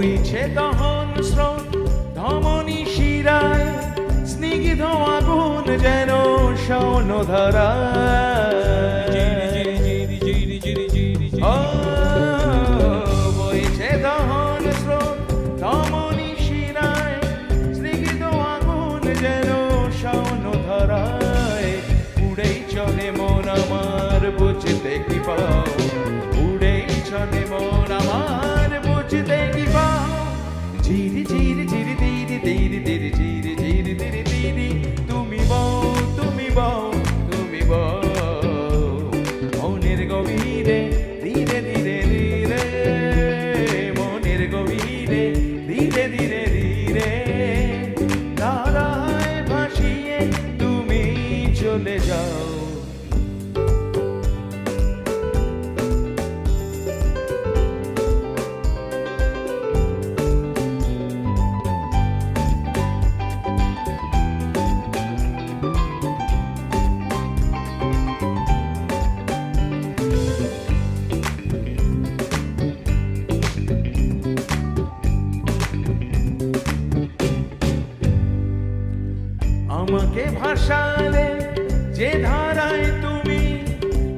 বইছে দহন স্রোত ধমনী শিরায়, স্নিগ্ধ আগুন যেন শাওন ধারায়। বইছে দহন স্রোত ধমনী শিরায়, স্নিগ্ধ আগুন যেন শাওন ধারায়। উড়েই চলে মন আমার বুঝতে কি পাও, উড়েই চলে মন আমার বুঝতে কি পাও। ঝিরি ঝিরি ঝিরি ধীরে ধীরে ধীরে ঝিরি ঝিরি ধীরে ধীরে, তুমি বও তুমি বও তুমি বও। মনের গভীরে ধীরে ধীরে ধীরে, মনের গভীরে ধীরে ধীরে ধীরে, ধারায় ভাসিয়ে তুমি চলে যাও। আমাকে ভাসালে যে ধারায় তুমি,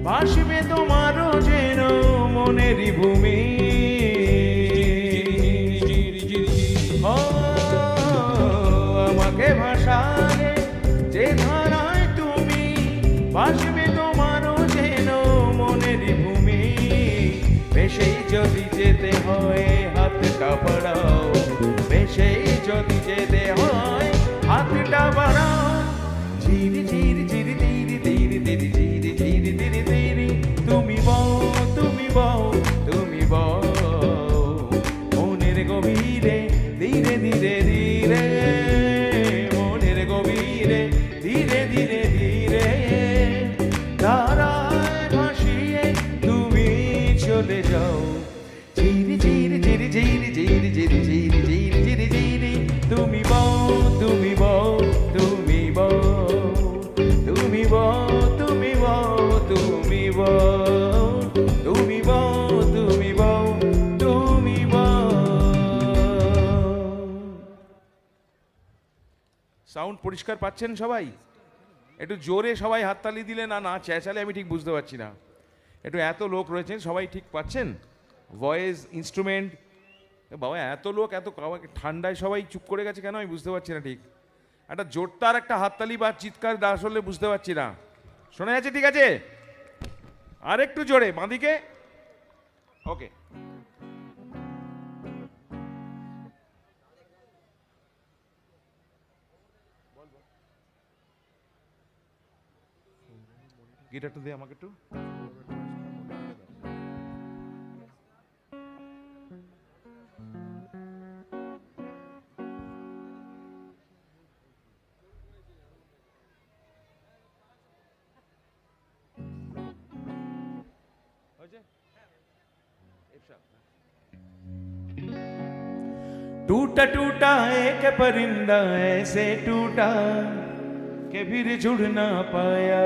ভাসবে তোমারও যেন মনেরই ভূমি। আমাকে ভাসালে যে ধারায় তুমি, ভাসবে তোমারও যেন মনেরই ভূমি। বেশেই যদি যেতে হয় হাতটা বাড়াও, বেশেই যদি যেতে হয় হাতটা বাড়াও। ঝিরি ঝিরি ঝিরি ধীরে ধীরে ধীরে ঝিরি ঝিরি ধীরে ধীরে, তুমি বও তুমি বও তুমি বও। মনের গভীরে ধীরে ধীরে ধীরে, মনের গভীরে ধীরে ধীরে ধীরে, ধারায় ভাসিয়ে তুমি চলে যাও। ঝিরি ঝিরি ঝিরি ঝিরি ঝিরি ঝিরি ঝিরি ঝিরি ঝিরি ঝিরি, তুমি বও তুমি বও তুমি বও তুমি বও তুমি বও তুমি বও তুমি বও তুমি বও তুমি বও। সাউন্ড পরিষ্কার পাচ্ছেন সবাই? একটু জোরে সবাই হাততালি দিলে না না চেঁচালে আমি ঠিক বুঝতে পারছি না। একটু এত লোক রয়েছেন, সবাই ঠিক পাচ্ছেন? ভয়েস ইনস্ট্রুমেন্ট, বাবা এত লোক এত ঠান্ডায় সবাই চুপ করে গেছে কেন আমি বুঝতে পারছি না ঠিক। একটা জোরদার একটা হাততালি বা চিৎকার আসলে বুঝতে পারছি না। শোনা যাচ্ছে? ঠিক আছে, আর একটু জোরে বাঁদিকে। ওকে, গিটারটা দে আমাকে একটু। टूटा टूटा एक परिंदा ऐसे टूटा कि फिर जुड़ ना पाया,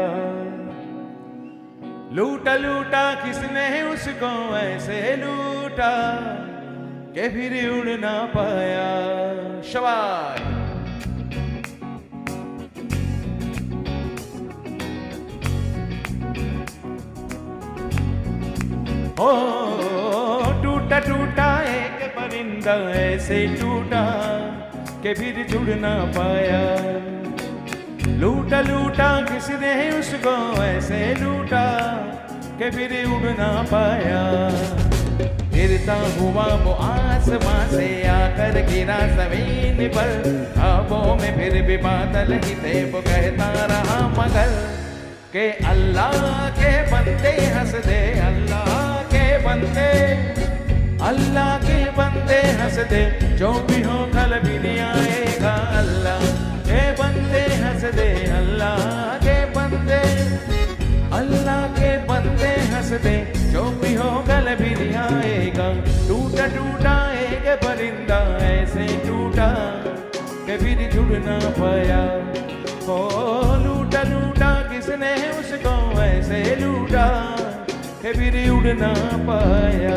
लूटा लूटा किसने उसको ऐसे लूटा कि फिर उड़ ना पाया। शाबाश। ओ टूटा टूटा एक परिंदा ऐसे टूटा कि फिर जुड़ ना पाया, लूटा लूटा किसने उसको ऐसे लूटा कि फिर उड़ ना पाया। गिरता हुआ वो आसमां से आकर गिरा जमीन पर, ख्वाबों में फिर भी बादल ही थे वो कहता रहा मगर के अल्लाह के बंदे हंस दे, अल्लाह के बंदे, अल्लाह के बंदे हंस दे, जो भी हो कल भी नहीं आएगा। अल्लाह के बंदे हंस दे, अल्लाह के बंदे, अल्लाह के बंदे हंस दे, जो भी हो कल भी नहीं आएगा। टूटा टूटा एक परिंदा ऐसे टूटा कि फिर जुड़ ना पाया। ओ लूटा लूटा किसने उसको ऐसे लूटा कि फिर उड़ ना पाया।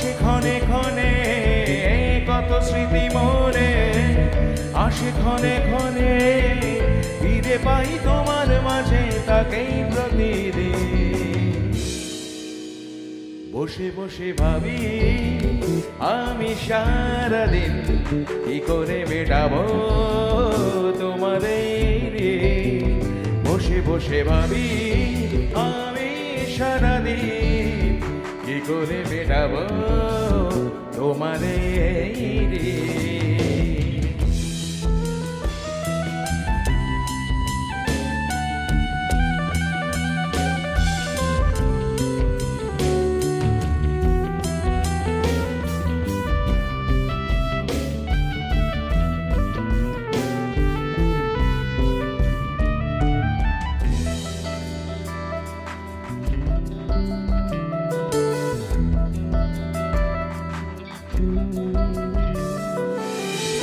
আসে ক্ষণে ক্ষণে কত স্মৃতি মনে, আসে ক্ষণে ক্ষণে ফিরে পাই তোমার মাঝে তাকেই প্রতিদিন। বসে বসে ভাবি আমি সারাদিন কি করে মেটাবো তোমার এই ঋণ। বসে বসে ভাবি আমি সারাদিন কি করে মেটাবো তোমার এই ঋণ।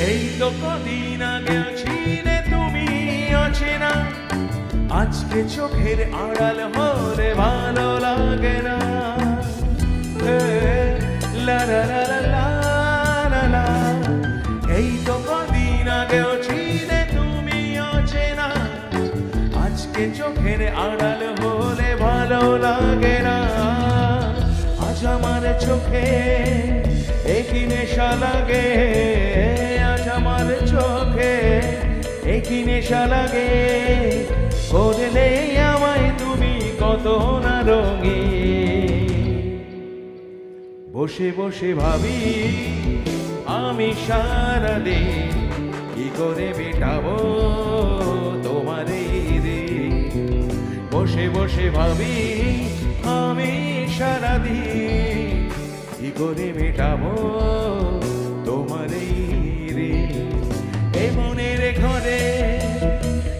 এই তো কদিন আগে ছিলে তুমি অচেনা, আজকে চোখের আড়াল হলে ভালো লাগে না। লা লা লা লা লা লা। এই তো কদিন আগে ছিলে তুমি অচেনা, আজকে চোখের আড়াল হলে ভালো লাগে না। আজ আমার চোখে একই নেশা লাগে, আজ আমার চোখে একই নেশা লাগে। করলে আমায় তুমি কত না রঙিন। বসে বসে ভাবি আমি সারাদিন কি করে মেটাবো তোমার এই ঋণ। বসে বসে ভাবি আমি সারাদিন কি করে মেটাবো তোমার এই ঋণ। এই মনের ঘরে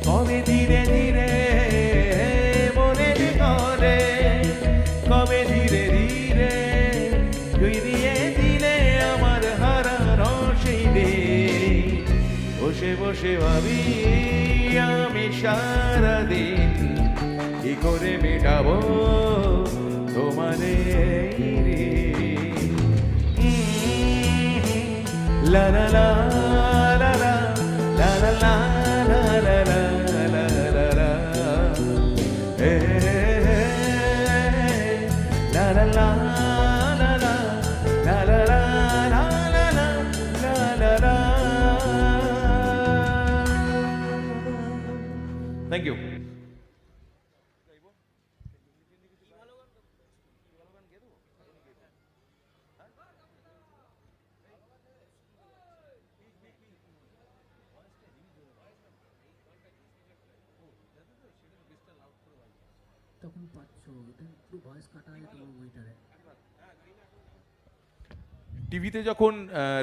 কবে ধীরে ধীরে, মনের ঘরে কবে ধীরে ধীরে ফিরিয়ে দিলে আমার হারানো সেই দিন। বসে বসে ভাবি আমি সারাদিন কি করে মেটাবো তোমার এই ঋণ। লা লা লা লা লা লা লা লা লা লা লা লা লা লা। লা লা লা লা লা লা লা লা লা লা লা লা। Thank you. তখন পাচ্ছ এটা একটু ভয়েস কাটা হয় তোমার মনিটরে। টিভিতে যখন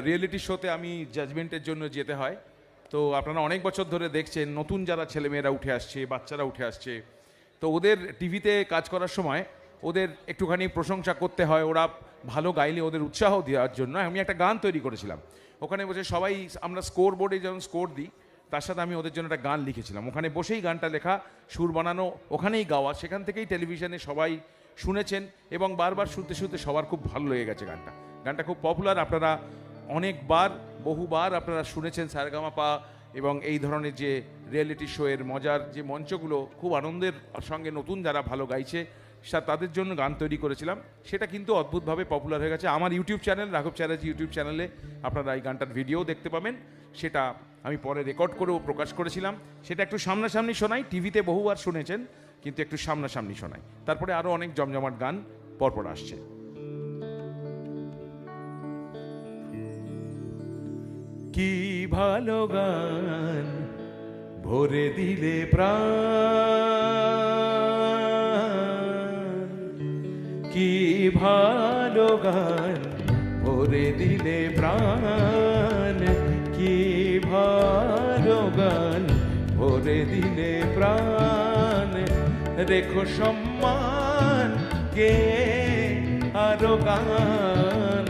রিয়েলিটি শোতে আমি জাজমেন্টের জন্য যেতে হয়, তো আপনারা অনেক বছর ধরে দেখছেন নতুন যারা ছেলেমেয়েরা উঠে আসছে, বাচ্চারা উঠে আসছে, তো ওদের টিভিতে কাজ করার সময় ওদের একটুখানি প্রশংসা করতে হয়। ওরা ভালো গাইলে ওদের উৎসাহ দেওয়ার জন্য আমি একটা গান তৈরি করেছিলাম। ওখানে বসে সবাই আমরা স্কোর বোর্ডে যেমন স্কোর দিই, তার সাথে আমি ওদের জন্য একটা গান লিখেছিলাম। ওখানে বসেই গানটা লেখা, সুর বানানো, ওখানেই গাওয়া। সেখান থেকেই টেলিভিশনে সবাই শুনেছেন এবং বারবার শুনতে শুনতে সবার খুব ভালো লেগে গেছে গানটা। গানটা খুব পপুলার, আপনারা অনেকবার বহুবার আপনারা শুনেছেন সারেগামাপা এবং এই ধরনের যে রিয়েলিটি শোয়ের মজার যে মঞ্চগুলো, খুব আনন্দের সঙ্গে নতুন যারা ভালো গাইছে তাদের জন্য গান তৈরি করেছিলাম। সেটা কিন্তু অদ্ভুতভাবে পপুলার হয়ে গেছে। আমার ইউটিউব চ্যানেল রাঘব চ্যাটার্জি ইউটিউব চ্যানেলে আপনারা এই গানটার ভিডিও দেখতে পাবেন। সেটা আমি পরে রেকর্ড করেও প্রকাশ করেছিলাম। সেটা একটু সামনাসামনি শোনাই, টিভিতে বহুবার শুনেছেন কিন্তু একটু সামনাসামনি শোনাই। তারপরে আরও অনেক জমজমাট গান পরপর আসছে। কি ভালো গান ভরে দিলে প্রাণ, কি ভালো গান ভরে দিলে প্রাণ, কি ভালো গান ভরে দিলে প্রাণ। রেখো সম্মান কে আরো গান,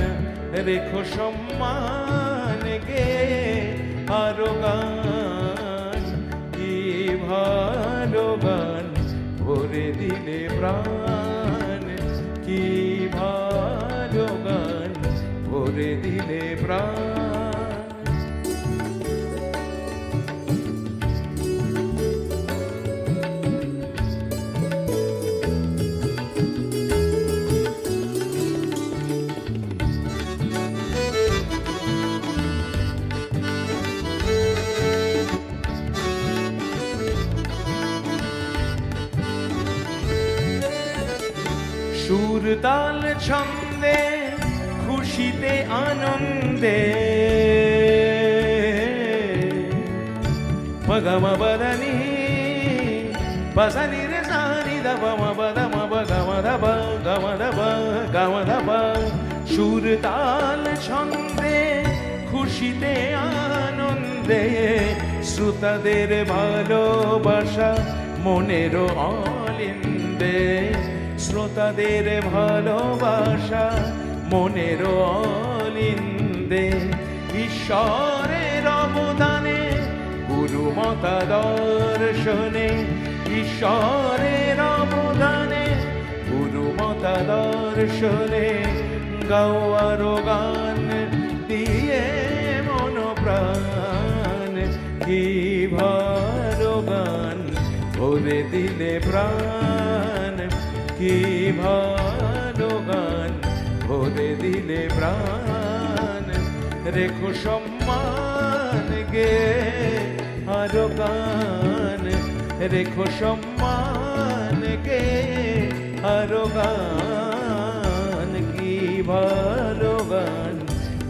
রেখো সম্মান গে আরো গান, কি ভালো গান ভরে দিলে প্রাণ, কি ভালো গান প্রাণ। সুর তাল ছন্দে খুশিতে আনন্দে মগমা বদনি বসনি রে সানি দব মব গম দব সুর তাল ছন্দে খুশিতে আনন্দে শ্রোতাদের ভালোবাসা মনের অলিন্দে শ্রোতাদের ভালোবাসা মনের অলিন্দে ঈশ্বরের অবদানে গুরুমতা দর্শনে ঈশ্বরের অবদানে গুরুমতা দর্শনে গাওয়ার গান দিয়ে মন প্রাণ কি ভালো গান ভরে দিলে প্রাণ কি ভালো গান ভরে দিলে প্রাণ রেখো সম্মান গে আরো গান রেখো সম্মান গে আরো গান কি ভালো গান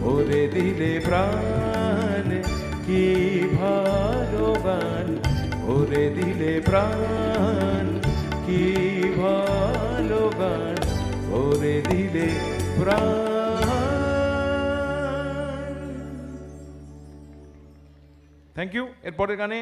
ভরে দিলে প্রাণ কি ভালো গান ভরে দিলে প্রাণ কি ভালো গান ভরে দিলে প্রাণ। Thank you. এরপরের গানে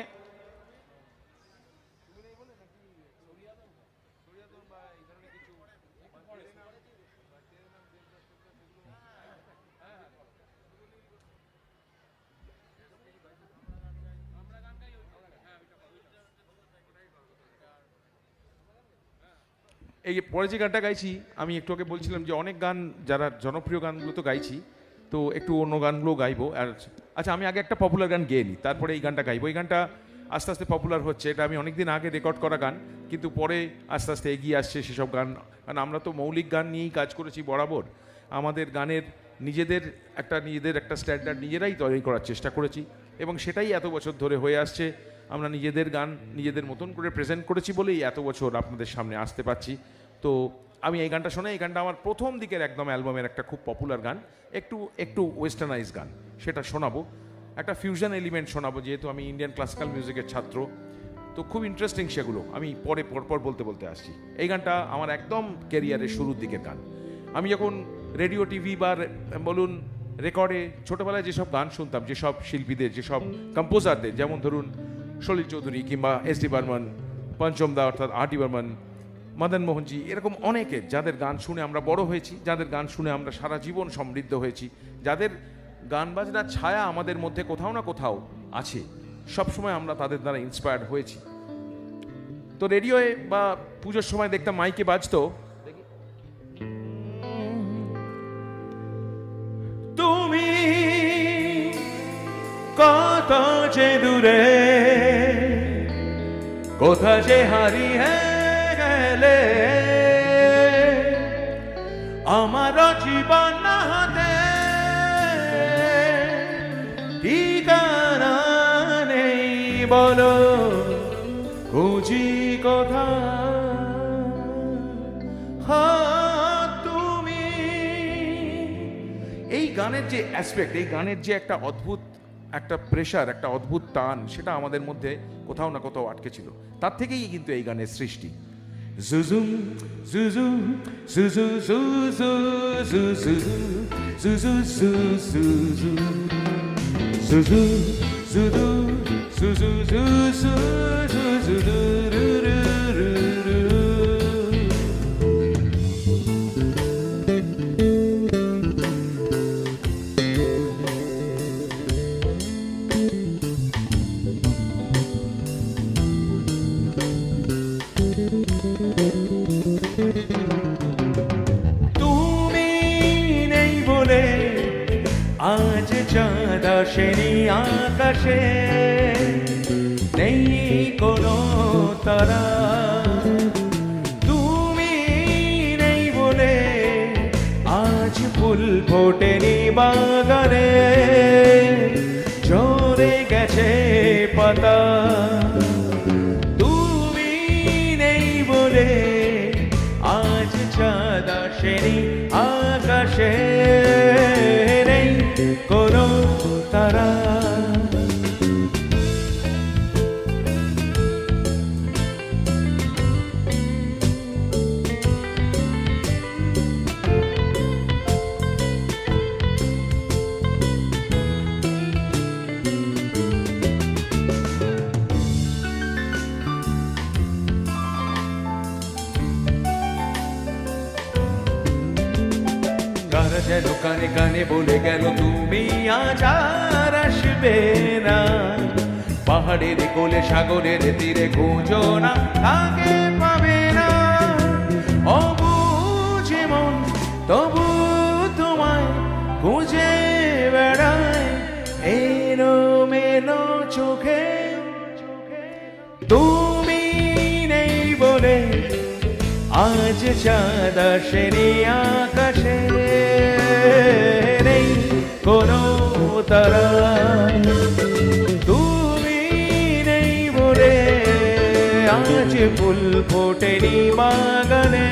এই পরে যে গানটা গাইছি আমি একটু আগে বলছিলাম যে অনেক গান যারা জনপ্রিয় গানগুলো তো গাইছি, তো একটু অন্য গানগুলো গাইবো। আর আচ্ছা, আমি আগে একটা পপুলার গান গেয়ে নিই, তারপরে এই গানটা গাইবো। এই গানটা আস্তে আস্তে পপুলার হচ্ছে, এটা আমি অনেকদিন আগে রেকর্ড করা গান, কিন্তু পরে আস্তে আস্তে এগিয়ে আসছে সেসব গান। কারণ আমরা তো মৌলিক গান নিয়েই কাজ করেছি বরাবর। আমাদের গানের নিজেদের একটা স্ট্যান্ডার্ড নিজেরাই তৈরি করার চেষ্টা করেছি, এবং সেটাই এত বছর ধরে হয়ে আসছে। আমরা নিজেদের গান নিজেদের মতন করে প্রেজেন্ট করেছি বলেই এত বছর আপনাদের সামনে আসতে পারছি। তো আমি এই গানটা শোনাই। এই গানটা আমার প্রথম দিকের একদম অ্যালবামের একটা খুব পপুলার গান, একটু ওয়েস্টার্নাইজ গান, সেটা শোনাবো। একটা ফিউশন এলিমেন্ট শোনাবো, যেহেতু আমি ইন্ডিয়ান ক্লাসিক্যাল মিউজিকের ছাত্র, তো খুব ইন্টারেস্টিং সেগুলো। আমি পরপর বলতে আসছি। এই গানটা আমার একদম ক্যারিয়ারের শুরুর দিকের গান। আমি যখন রেডিও টিভি বা বলুন রেকর্ডে ছোটোবেলায় যেসব গান শুনতাম, যেসব শিল্পীদের, যেসব কম্পোজারদের, যেমন ধরুন সলিল চৌধুরী কিংবা এস.ডি. বর্মন, পঞ্চম দা অর্থাৎ আর.ডি. বর্মন, মদন মোহনজি, এরকম অনেকে যাদের গান শুনে আমরা বড় হয়েছি, যাদের গান শুনে আমরা সারা জীবন সমৃদ্ধ হয়েছি, যাদের গান বাজনার ছায়া আমাদের মধ্যে কোথাও না কোথাও আছে, সবসময় আমরা তাদের দ্বারা ইন্সপায়ার্ড হয়েছি। তো রেডিওয়ে বা পুজোর সময় দেখতাম মাইকে বাজতো, তুমি কত যে দূরে, কোথা যে হারিয়ে গেলে, আমার জীবন হাতে ঠিকানা নেই, বলো খুঁজি কোথা তুমি। এই গানের যে অ্যাসপেক্ট, এই গানের যে একটা অদ্ভুত একটা প্রেশার, একটা অদ্ভুত টান, সেটা আমাদের মধ্যে কোথাও না কোথাও আটকে ছিল। তার থেকেই কিন্তু এই গানের সৃষ্টি। জুজুম জুজু জুজু জুজু জুজু জুজু জুজু জুজু জুজু জুজু জুজু জুজু। তুমি নেই বলে আজ আসেনি আকাশে, নেই কোনো তারা। তুমি নেই বলে আজ ফুল ফোটেনি বাগানে, ঝরে গেছে পাতা। তুমি নেই বলে আজ চাঁদ আসেনি আকাশে, নেই কোনো তারা। কারা যেন কানে কানে বলে গেল তুমি আজ আর আসবে না। পাহাড়ের কোলে সাগরের তীরে খুঁজো না, তাকে পাবে না। অবুঝে মন তবু তোমায় খুঁজে বেড়ায় এলো মেলো চোখে। তুমি নেই বলে আজ চাঁদ আসেনি আকাশে, নেই কোনো তারা। তুমি নেই বলে আজ ফুল ফোটেনি বাগানে,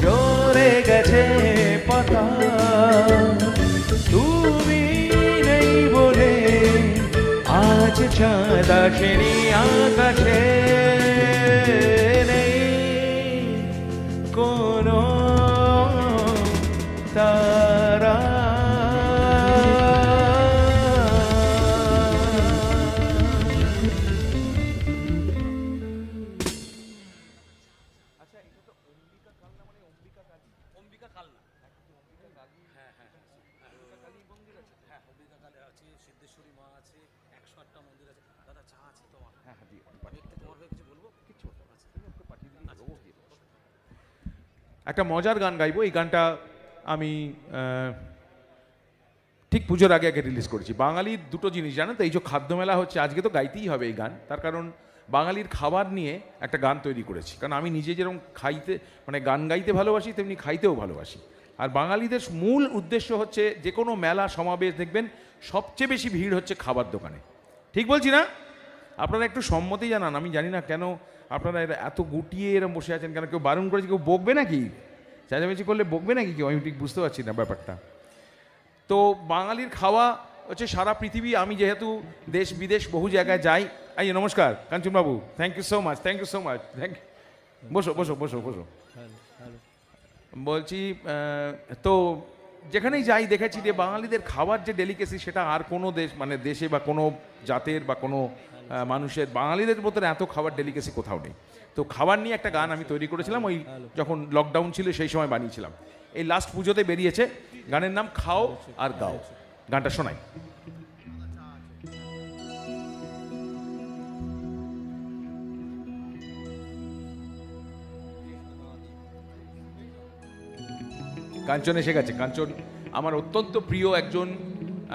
ঝরে গেছে পাতা। তুমি নেই বলে আজ চাঁদ আসেনি আকাশে, কোনো তারা। একটা মজার গান গাইবো। এই গানটা আমি ঠিক পুজোর আগে আগে রিলিজ করেছি। বাঙালির দুটো জিনিস জানেন তো, এই যে খাদ্য মেলা হচ্ছে, আজকে তো গাইতেই হবে এই গান। তার কারণ বাঙালির খাবার নিয়ে একটা গান তৈরি করেছি। কারণ আমি নিজে যেরকম খাইতে মানে গান গাইতে ভালোবাসি, তেমনি খাইতেও ভালোবাসি। আর বাঙালিদের মূল উদ্দেশ্য হচ্ছে যে কোনো মেলা সমাবেশ দেখবেন সবচেয়ে বেশি ভিড় হচ্ছে খাবার দোকানে। ঠিক বলছি না? আপনারা একটু সম্মতি জানান। আমি জানি না কেন আপনারা এত গুটিয়ে এরম বসে আছেন, কেন কেউ বারণ করেছে? কেউ বকবে নাকি? চেঁচামেচি করলে বকবে নাকি কেউ? আমি ঠিক বুঝতে পারছি না ব্যাপারটা। তো বাঙালির খাওয়া হচ্ছে সারা পৃথিবী। আমি যেহেতু দেশ বিদেশ বহু জায়গায় যাই। এই নমস্কার কাঞ্চনবাবু, thank you so much, thank you so much, thank you. বসো বসো বসো বসো। বলছি তো যেখানেই যাই দেখেছি যে বাঙালিদের খাবার যে ডেলিকেসি, সেটা আর কোনো দেশ মানে দেশে বা কোনো জাতের বা কোনো মানুষের বাঙালিদের মতো এত খাবার ডেলিকেসি কোথাও নেই। তো খাবার নিয়ে একটা গান আমি তৈরি করেছিলাম, ওই যখন লকডাউন ছিল সেই সময় বানিয়েছিলাম। এই লাস্ট পুজোতে বেরিয়েছে। গানের নাম খাও আর গাও। গানটা শোনাই। কাঞ্চন এসে গেছে। কাঞ্চন আমার অত্যন্ত প্রিয় একজন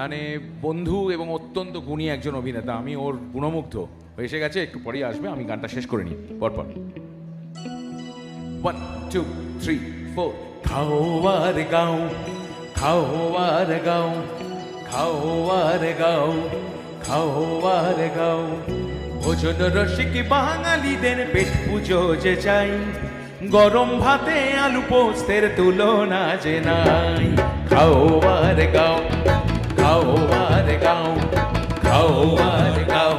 মানে বন্ধু এবং অত্যন্ত গুণী একজন অভিনেতা। আমি ওর গুণমুগ্ধ। এসে গেছে, একটু পরেই আসবে। আমি গানটা শেষ করে নিই পরপর। 1 2 3 4 খাও আর গাও, খাও আর গাও, খাও আর গাও, খাও আর গাও। ভোজন রসিক বাঙালিদের পেট পুজো যে চাই, গরম ভাতে আলু পোস্তের তুলনা যে নাই। খাও আর গাও, খাও আর গাও, খাও আর গাও,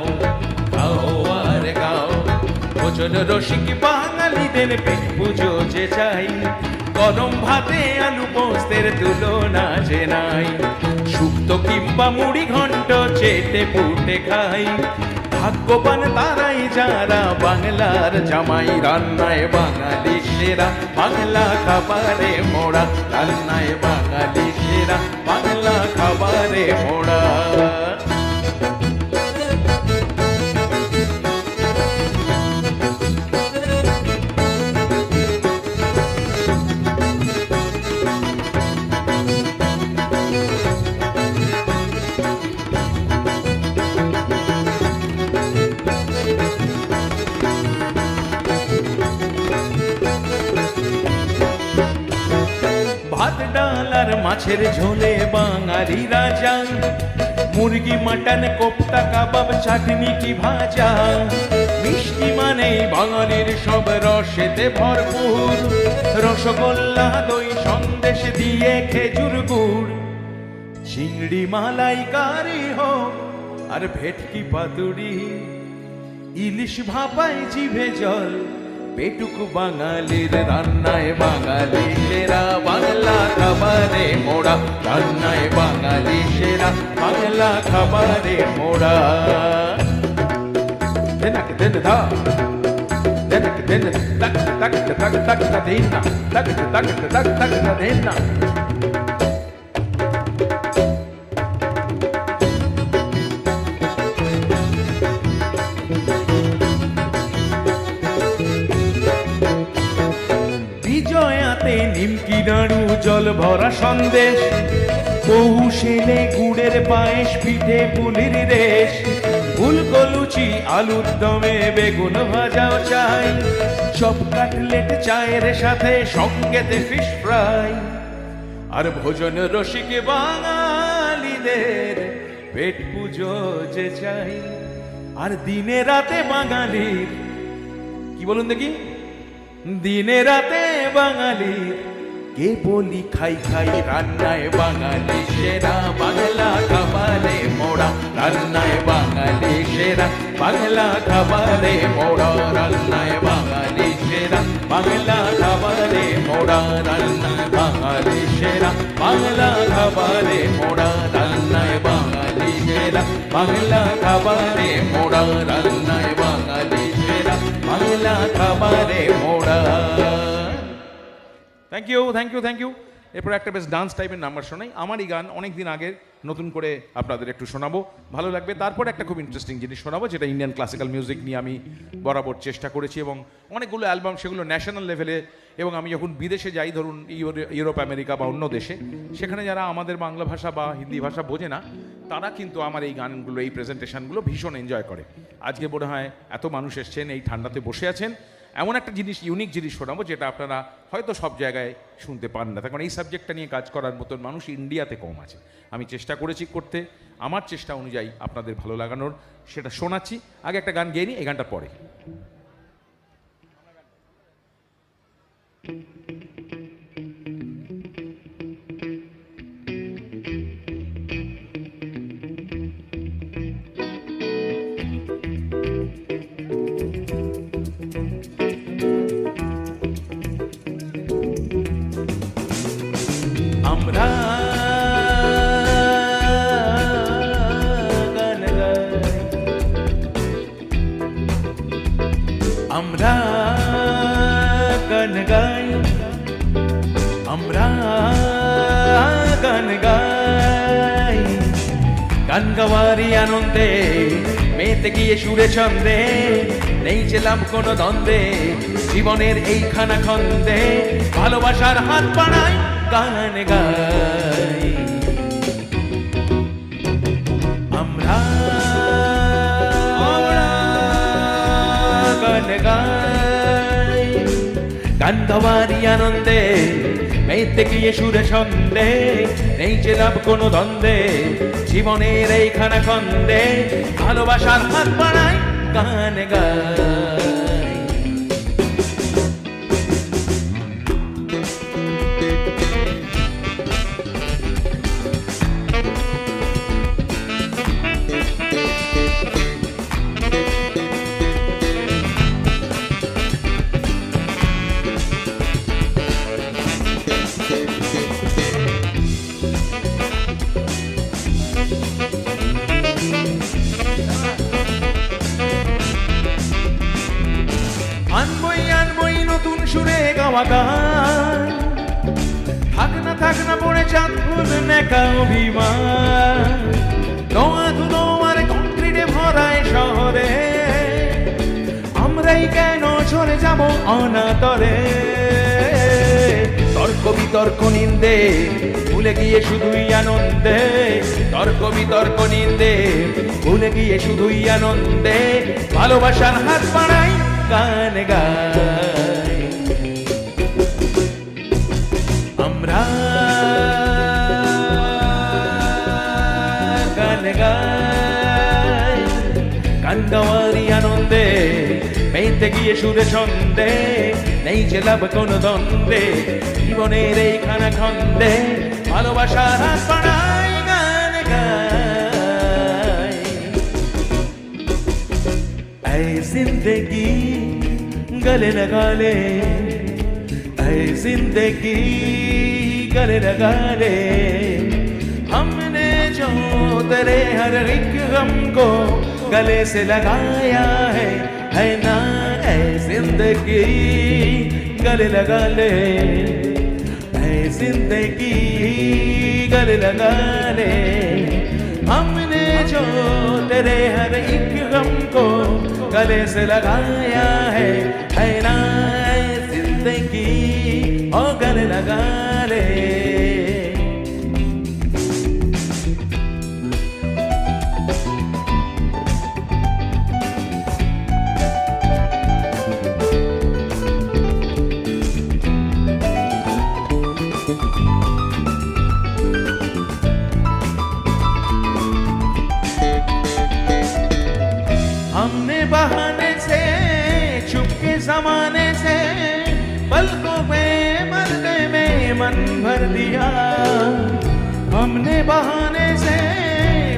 খাও আর গাও। ভোজন রসিক বাঙালিদের পেট পুজো যে চাই, গরম ভাতে আলু পোস্তের তুলনা যে নাই। শুক্তো কিংবা মুড়ি ঘন্ট চেটে পুটে খাই, ভাগ্যবান তারাই যারা বাংলার জামাই। রান্নায় বাঙালি সেরা, বাংলা খাবারে মোড়া। রান্নায় বাঙালি সেরা, বাংলা খাবারে মোড়া। মাছের ঝোলে বাঙালি রাজা, মুরগি মাটন কোপ্তা কাবাব চাটনি কি ভাজা, মিষ্টি মানেই বাঙালির সব রসেতে ভরপুর, রসগোল্লা দই সন্দেশ দিয়ে খেজুর গুড়, চিংড়ি মালাইকারি হোক আর ভেটকি পাতুরি, ইলিশ ভাপায় জিভে জল, পেটুক বাঙালির রান্নায় বাঙালি সেরা, বাংলা খাবারে মোড়া, রান্নায় বাঙালি সেরা, বাংলা খাবারে মোড়া। দেনাক দেন ধা দেনাক দেন তাক তাক তাক তাক তাক দেন না, তাক তাক তাক তাক দেন না। বিজয়াতে নিমকি নাড়ু জল ভরা সন্দেশ, পৌষেলে গুড়ের পায়েস পিঠে পুলির রেশ, ফুলকো লুচি আলুর দমে বেগুন ভাজাও চাই, সব কাটলেট চায়ের সাথে সঙ্গেতে ফিশ ফ্রাই, আর ভোজন রসিক বাঙালিদের পেট পুজো যে চাই, আর দিনে রাতে বাঙালির কি বলুন দেখি, দিনে রাতে বাঙালির কে বলি খাই খাই, রান্নায় বাঙালি সেরা, বাংলা খাবারে মোড়া, রান্নায় বাঙালি সেরা, বাংলা খাবারে মোড়া, রান্নায় বাঙালি সেরা, বাংলা খাবারে মোড়া, রান্নায় বাঙালি সেরা, বাংলা খাবারে মোড়া, রান্নায় বাঙালি সেরা, বাংলা খাবারে মোড়া, রান্নায় বাঙালি সেরা, বাংলা খাবারে মোড়া। Thank you thank you thank you. এরপর একটা বেশ ডান্স টাইপের নাম্বার শোনাই, আমারই গান অনেক দিন আগের, নতুন করে আপনাদের একটু শোনাবো, ভালো লাগবে। তারপর একটা খুব ইন্টারেস্টিং জিনিস শোনাবো, যেটা ইন্ডিয়ান ক্লাসিক্যাল মিউজিক নিয়ে আমি বরাবর চেষ্টা করেছি, এবং অনেকগুলো অ্যালবাম, সেগুলো ন্যাশনাল লেভেলে, এবং আমি যখন বিদেশে যাই, ধরুন ইউরোপ আমেরিকা বা অন্য দেশে, সেখানে যারা আমাদের বাংলা ভাষা বা হিন্দি ভাষা বোঝে না, তারা কিন্তু আমার এই গানগুলো, এই প্রেজেন্টেশনগুলো ভীষণ এনজয় করে। আজকে মনে হয় এত মানুষ এসছেন, এই ঠান্ডাতে বসে আছেন, এমন একটা জিনিস, ইউনিক জিনিস শোনাবো, যেটা আপনারা হয়তো সব জায়গায় শুনতে পান না, কারণ এই সাবজেক্টটা নিয়ে কাজ করার মতন মানুষ ইন্ডিয়াতে কম আছে। আমি চেষ্টা করেছি করতে, আমার চেষ্টা অনুযায়ী আপনাদের ভালো লাগানোর, সেটা শোনাচ্ছি। আগে একটা গান গেয়ে নিই, এই গানটার পরে। আমরা গান গাই, আমরা গান গাই, আমরা গান গাই, গান গাওয়ারই আনন্দে মেতে গিয়ে সুরে ছন্দে, নেই ছিলাম কোনো দ্বন্দ্বে, জীবনের এই খানা খন্দে, ভালোবাসার হাত বাড়াই, গান গাই, আমরা গান গাই, গান গাওয়ারই আনন্দে মেতে গিয়ে সুরে ছন্দে, নেই ছিলাম কোনো দ্বন্দ্বে, জীবনের এই খানা খন্দে, ভালোবাসার হাত বাড়াই, গান গাই। আনবই নতুন সুরে গাওয়া গান, থাক না পড়ে চাঁদ ফুল নেকা অভিমান, নোয়া ধুলো আর কংক্রিটে ভরায় শহরে, আমরাই কেন চলে যাব অনাতরে, তর্ক বিতর্ক নিন্দে ভুলে গিয়ে শুধুই আনন্দে, তর্ক বিতর্ক নিন্দে ভুলে গিয়ে শুধুই আনন্দে, ভালোবাসার হাত বাড়াই, গান গাই, আমরা গিয়ে সুরে ছন্দে নেই যে লাভ কোনো দ্বন্দ্বে জীবনের এইখানা খন্দে ভালোবাসার হাত বাড়াই গান গাই ऐ जिंदगी गले लगा ले ऐ जिंदगी गले लगा ले हमने जो तेरे हर एक गम को गले से लगाया है ना ऐ जिंदगी गले लगा ले ऐ जिंदगी गले लगा ले हमने जो तेरे हर एक गम को गले से लगाया है ना ऐ जिंदगी ओ गले लगा ले हमने बहाने से चुपके जमाने से पलकों में पर्दे में मन भर दिया हमने बहाने से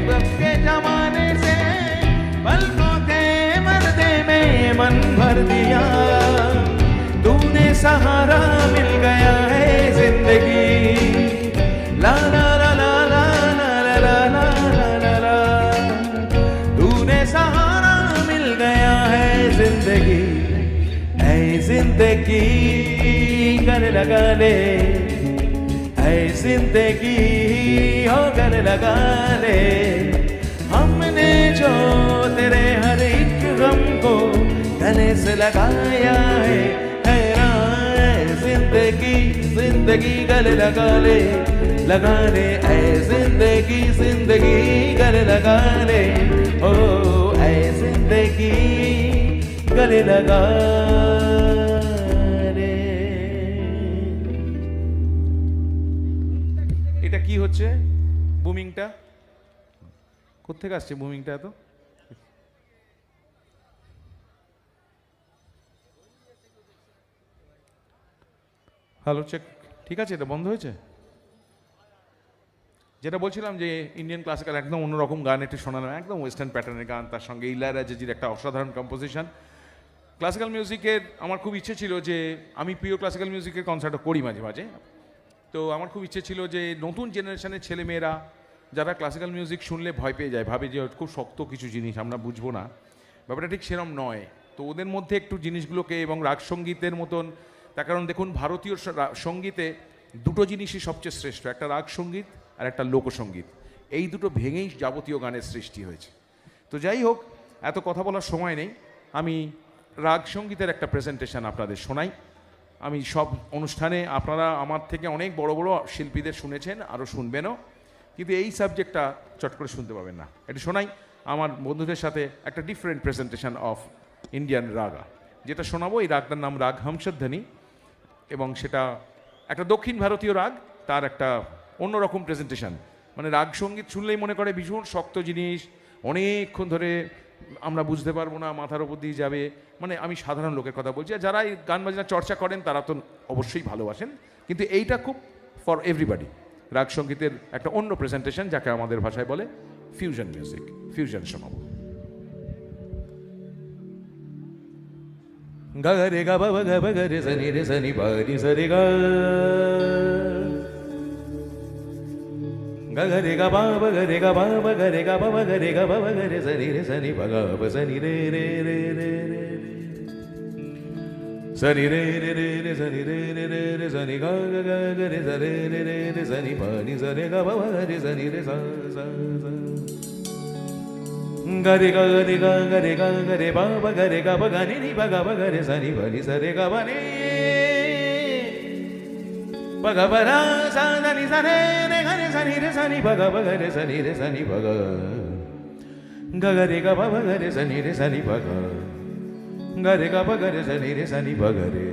चुपके जमाने से पलकों के पर्दे में मन भर दिया तूने सहारा मिल गया है जिंदगी ला ला ला ला ला ला ला ला ला ला तूने सहारा मिल गया है जिंदगी ऐ जिंदगी गले लगा ले ऐ जिंदगी हो गले लगा ले हमने जो तेरे हर एक गम को गले से लगाया है ना ऐ जिंदगी जिंदगी गले लगा ले ऐ जिंदगी जिंदगी गले लगा ले ओ ऐ जिंदगी गले लगा रे এটা কি হচ্ছে বুমিংটা কোত্থেকে আসছে বুমিংটা এত হ্যালো চেক ঠিক আছে এটা বন্ধ হয়েছে যেটা বলছিলাম যে ইন্ডিয়ান ক্লাসিক্যাল একদম অন্যরকম গান একটু শোনালাম একদম ওয়েস্টার্ন প্যাটার্নের গান তার সঙ্গে ইলায়রাজাজির একটা অসাধারণ কম্পোজিশন ক্লাসিক্যাল মিউজিকের আমার খুব ইচ্ছে ছিল যে আমি প্রিয় ক্লাসিক্যাল মিউজিকের কনসার্টও করি মাঝে মাঝে তো আমার খুব ইচ্ছে ছিল যে নতুন জেনারেশনের ছেলেমেয়েরা যারা ক্লাসিক্যাল মিউজিক শুনলে ভয় পেয়ে যায় ভাবে যে খুব শক্ত কিছু জিনিস আমরা বুঝবো না ব্যাপারটা ঠিক সেরম নয় তো ওদের মধ্যে একটু জিনিসগুলোকে এবং রাগ সঙ্গীতের মতন তার কারণ দেখুন ভারতীয় সঙ্গীতে দুটো জিনিসই সবচেয়ে শ্রেষ্ঠ একটা রাগ সঙ্গীত আর একটা লোকসঙ্গীত এই দুটো ভেঙেই যাবতীয় গানের সৃষ্টি হয়েছে তো যাই হোক এত কথা বলার সময় নেই আমি রাগ সঙ্গীতের একটা প্রেজেন্টেশন আপনাদের শোনাই আমি সব অনুষ্ঠানে আপনারা আমার থেকে অনেক বড় বড় শিল্পীদের শুনেছেন আরও শুনবেনও কিন্তু এই সাবজেক্টটা চট করে শুনতে পাবেন না এটা শোনাই আমার বন্ধুদের সাথে একটা ডিফারেন্ট প্রেজেন্টেশন অফ ইন্ডিয়ান রাগা যেটা শোনাবো এই রাগটার নাম রাগ হংসধ্বনি এবং সেটা একটা দক্ষিণ ভারতীয় রাগ তার একটা অন্যরকম প্রেজেন্টেশন মানে রাগ সঙ্গীত শুনলেই মনে করে ভীষণ শক্ত জিনিস অনেকক্ষণ ধরে আমরা বুঝতে পারবো না মাথার ওপর দিয়ে যাবে মানে আমি সাধারণ লোকের কথা বলছি আর যারা এই গান বাজনা চর্চা করেন তারা তো অবশ্যই ভালোবাসেন কিন্তু এইটা খুব ফর এভরিবাডি রাগ সঙ্গীতের একটা অন্য প্রেজেন্টেশন যাকে আমাদের ভাষায় বলে ফিউশন মিউজিক ফিউশন শোনাবো गा रे गा ब ग रे सनी ब रे स रे गा ग रे गा ब रे गा ब रे गा ब रे गा ब रे सनी ब ग ब सनी रे रे रे रे रे सनी रे रे रे रे सनी रे रे रे रे सनी गा ग रे स रे रे रे रे सनी ब नि स रे गा ब रे सनी रे सा सा सा गरे गा रे गा रे गा रे बा ब रे गा ब गा नि ब गा ब रे सा नि ब नि स रे गा ब नि ब गा ब रा सा दा नि सा रे रे गा रे सा नि ब गा ब रे सा नि ब गा ग रे गा ब रे सा नि ब गा ग रे गा ब रे सा नि ब गा रे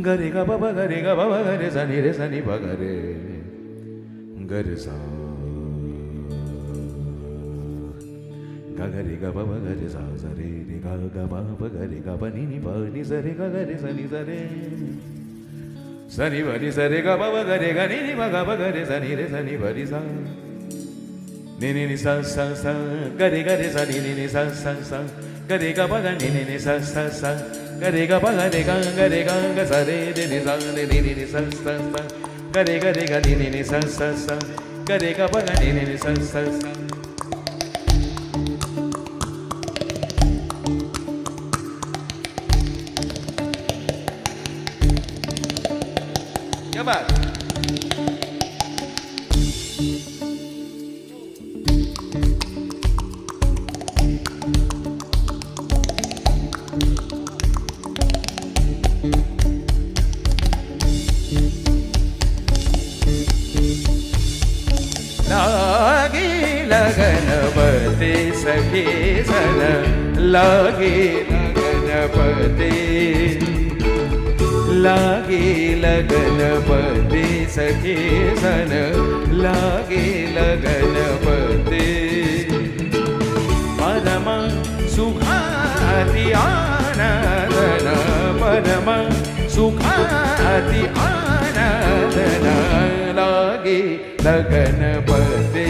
ग रे गा ब रे गा ब रे सा नि ब गा रे ग रे सा ga ga re ga ba ba ga re sa sa re re ga ga ba ba ga re ga ba ni ba ni sa re ga re sa ni sa re sa ni ba ni sa re ga ba ba ga re ga ni ba ga ba ga re sa ni ba ni sa ni sa sa ga re sa ni sa sa ga re ga ba ga ni sa sa ga re ga ba ga re ga sa re ni sa ni sa sa ga re ga ni sa sa ga re ga ba ga ni sa sa क्या बात लागे लगन बते सखे सन लागे लगन बते लागे लगन बते सखे सन लागे लगन बते परम सुखाति आनंदन परम सुखाति आनंदन लागे लगन बते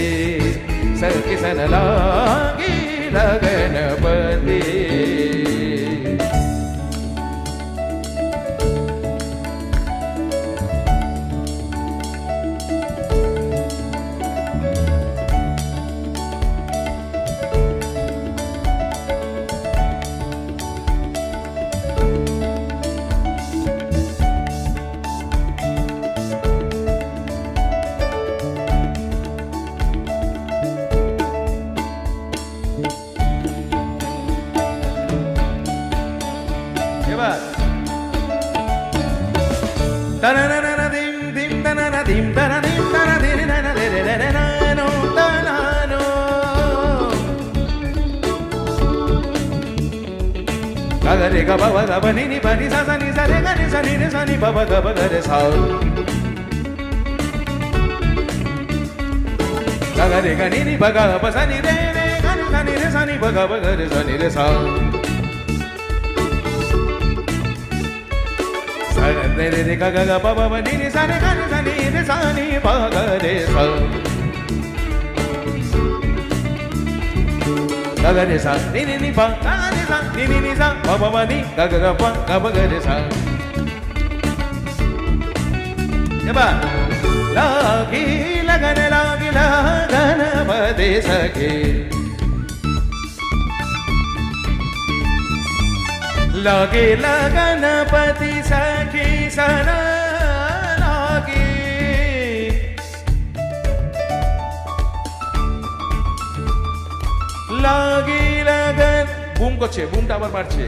सखे सन लागे लगन बते Gare ga ba ba ba ni ni ba ni sa sa ni sa re ga ni sa ni ba ba ga ba ga re sa ga re ga ni ba ga ba sa ni re ga ni re sa ni ba ga ba ga re sa ni re sa sa re re ga ga ba ba ni ni sa re ga ni re sa ni ba ga re sa ga ga re sa ni ba ga ni sa ni sa ba ba ni ga ga ba ga re sa ya ba lagi लगन बते सके लागे लगन पति सखी सन लागे लागे लगन বুম করছে বুমটা আবার বাড়ছে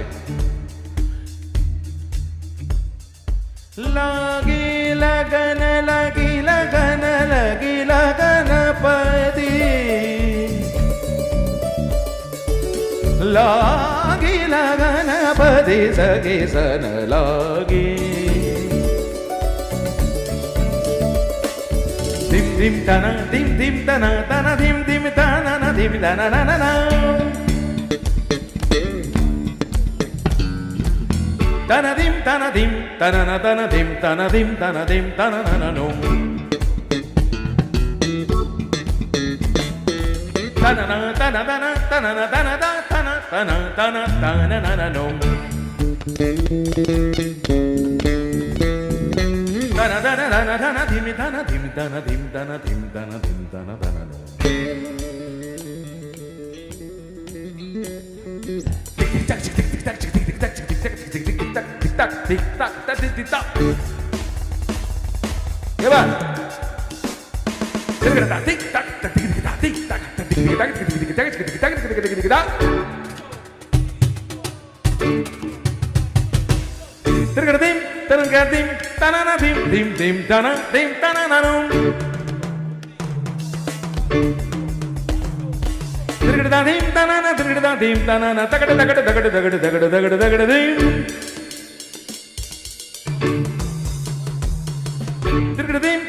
लागे लगन लगी लगन लगी लगन पति लागी लगन पति सगे सन लागी धिम धिम तना तना धिम धिम तना ना धिम तना ना ना ना Tanadim tanadim tanana tanadim tanadim tanadim tanananum tanana tanana tanana tanana tanana tanana tanananum tanana tanadim tanadim tanadim tanadim tanadim tanananum Tic tac tac tic tac. Ya ba? Tic tac tic tac tic tac tic tac tic tac tic tac tic tac tic tac. Tergadim tergadim tanana dim dim dim tana dim tanananum. Tergadim tanana tergadim tanana takada takada takada takada takada takada takada dim. Tergadim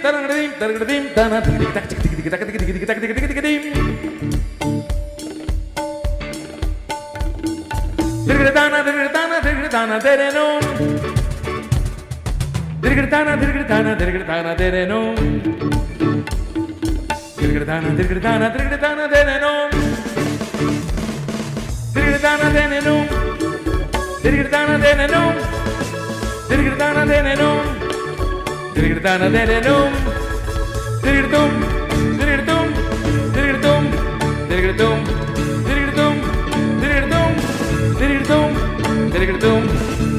tana tic tac tic tac tic tac tic tac tic tac tic tac tic tac. Dirgritana, dirgritana, dirgritana, derenum. Dirgritana, dirgritana, dirgritana, derenum. Dirgritana, dirgritana, dirgritana, derenum. Dirgritana, derenum. Dirgritana, derenum. Dirgritana, derenum. Dirgritana, derenum. Dirgritum, dirgritum, dirgritum, dirgritum, dirgritum, dirgritum, dirgritum, dirgritum,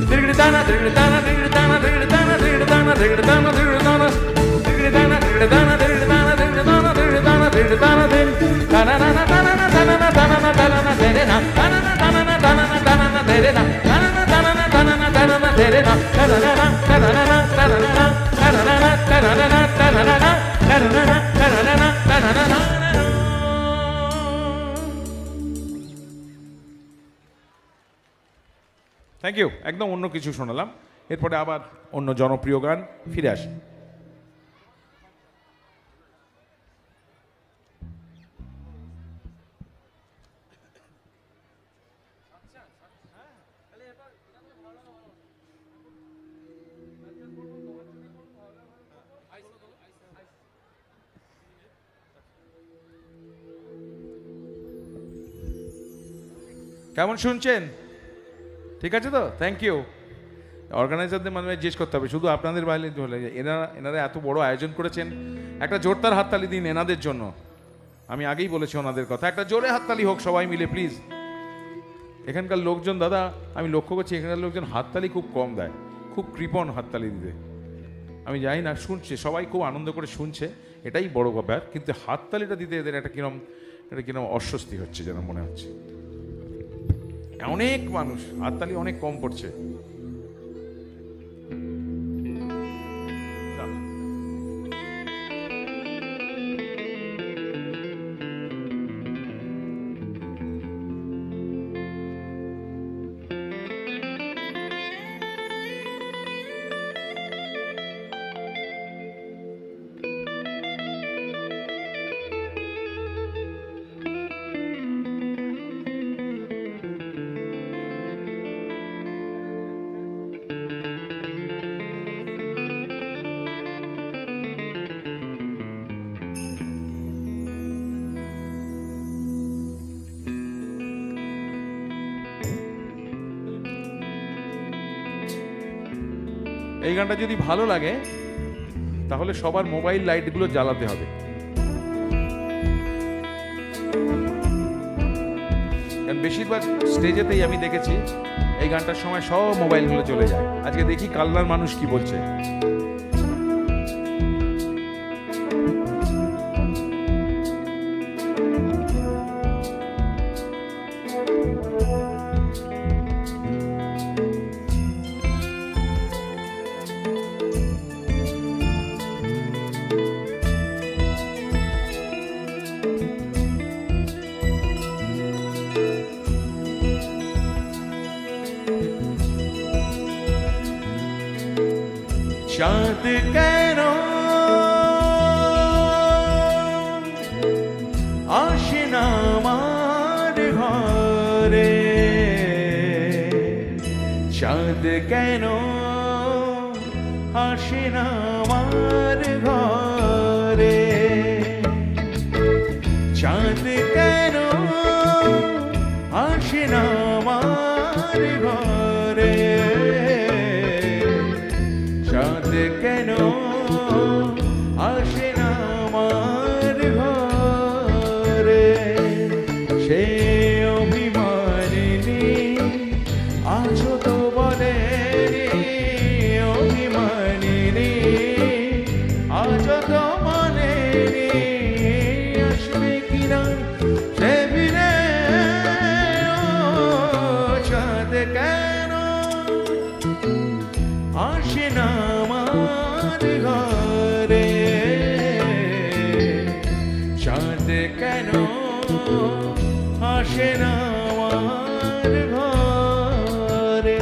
dirgritana, dirgritana, dirgritana, dirgritana, dirgritana, dirgritana, dirgritana, dirgritana, dirgritana, dirgritana, dirgritana, dirgritana, dirgritana, din. Tanana, tanana, tanana, tanana, tanana, terena. Tanana, tanana, tanana, tanana, terena. Tanana, tanana, tanana, tanana, terena. Tanana, tanana, tanana, tanana, tanana, tanana, tanana, tanana, tanana. Thank you. একদম অন্য কিছু শোনালাম, এরপরে আবার অন্য জনপ্রিয় গান ফিরে আসি। কেমন শুনছেন? ঠিক আছে তো? Thank you. অর্গানাইজারদের মানে জিজ্ঞেস করতে হবে, শুধু আপনাদের বাইরে হলে এনারা এত বড় আয়োজন করেছেন, একটা জোরদার হাততালি দিন এনাদের জন্য। আমি আগেই বলেছি ওনাদের কথা, একটা জোরে হাততালি হোক সবাই মিলে প্লিজ। এখানকার লোকজন দাদা আমি লক্ষ্য করছি এখানকার লোকজন হাততালি খুব কম দেয়, খুব কৃপণ হাততালি দিতে। আমি জানি না, শুনছে সবাই খুব আনন্দ করে শুনছে, এটাই বড় ব্যাপার, কিন্তু হাততালিটা দিতে এদের একটা কিরম অস্বস্তি হচ্ছে যেন মনে হচ্ছে। অনেক মানুষ, হাততালি অনেক কম পড়ছে। এই গানটা যদি ভালো লাগে তাহলে সবার মোবাইল লাইটগুলো জ্বালাতে হবে। কারণ বেশিরভাগ স্টেজেতেই আমি দেখেছি এই গানটার সময় সব মোবাইলগুলো চলে যায়। আজকে দেখি কালনার মানুষ কি বলছে। চাঁদ কেন আসে না আমার ঘরে, চাঁদ কেন আসে না আমার ঘরে, চাঁদ কেন আসে না আমার ঘরে, চাঁদ কেন আসে না আমার ঘরে, সে অভিমানিনী আছো তো বলে অভিমানিনী আছো তো মনে আসবে কিনা সে ফিরে, চাঁদ কেন আসে না আমার ঘরে, চাঁদ কেন আসে না আমার ঘরে।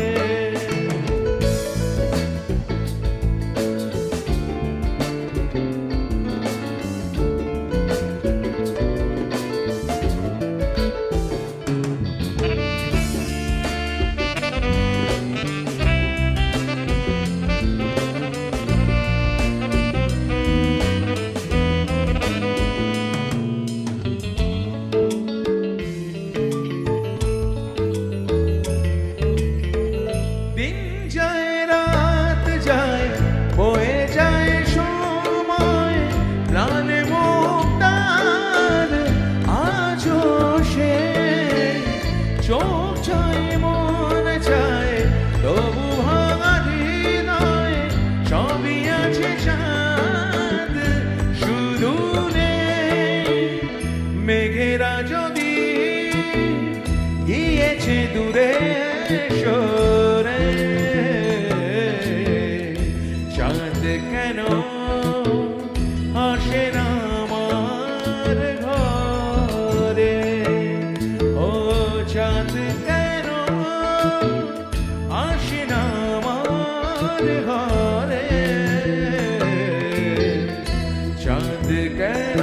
ঘরে চাঁদ কেন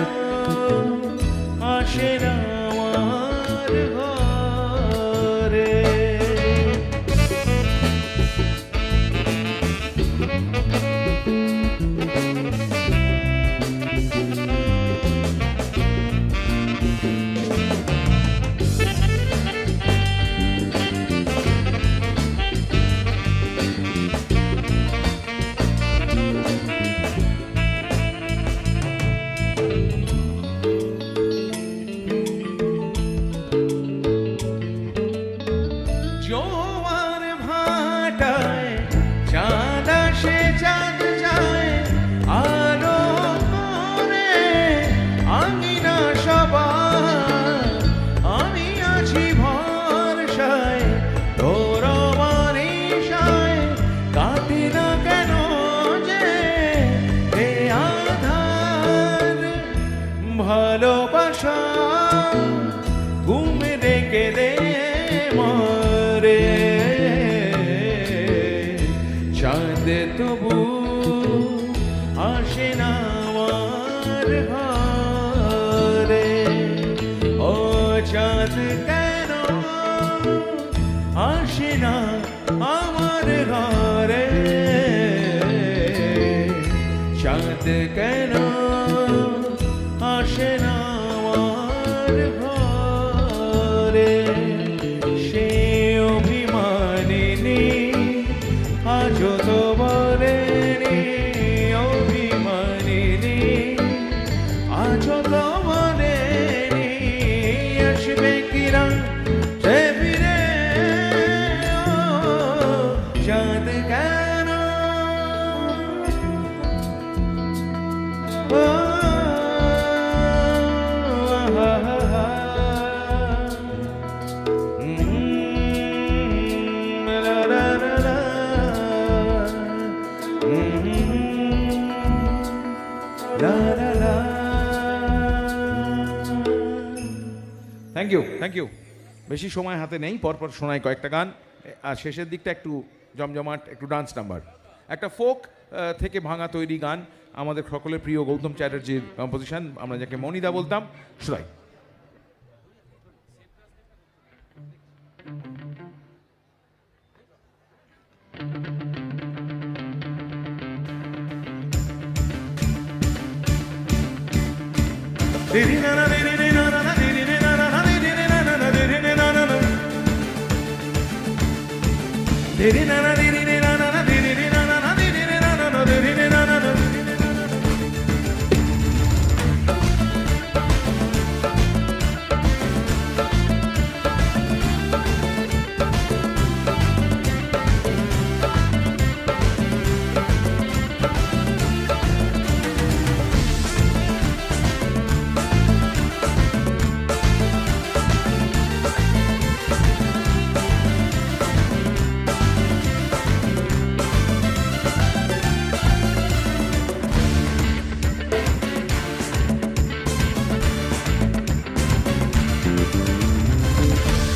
আসে না আমার ঘরে জোয়ার ভাটায় চাঁদ আসে চাঁদ যায় আলো করে আঙিনা সবার আমি আছি ভরসায় তোর মানিসায় কাটে না কেন যে এ আধার ভালোবাসা ঘুম রেখে দে মরে চাঁদ তবু আসে না আমার ঘরে ও চাঁদ কেন আসে না আমার ঘরে চাঁদ কেন আসে না আমার ঘরে সে অভিমানিনী আজও তো বলেনি অভিমানিনী আজও তো বলেনি আসবে কিরা সে ফিরে ও চাঁদ কেন ও থ্যাংক ইউ বেশি সময় হাতে নেই পরপর শোনাই কয়েকটা গান আর শেষের দিকটা একটু জমজমাট একটু ডান্স নাম্বার একটা ফোক থেকে ভাঙা তৈরি গান আমাদের সকলের প্রিয় গৌতম চ্যাটার্জির কম্পোজিশন আমরা যাকে মনিদা বলতাম শোনাই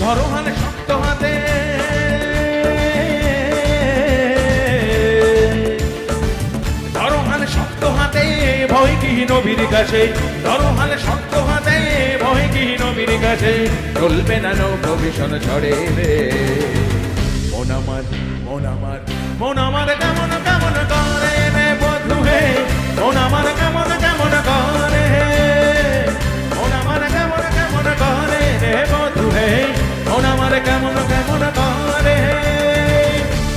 ধরো হালে শক্ত হাতে ধরো হালে শক্ত হাতে ভয় কি নবীর কাছে ধরো হালে শক্ত হাতে ভয় কি নবীর কাছে চলবে না নৌকো ভীষণ ঝড়ে রে মন আমার মন আমার মন আমার কেমন কেমন করে রে বধু হে মন আমার কেমন কেমন করে মন আমার কেমন কেমন করে রে বধু হে মন আমার কেমন কেমন করে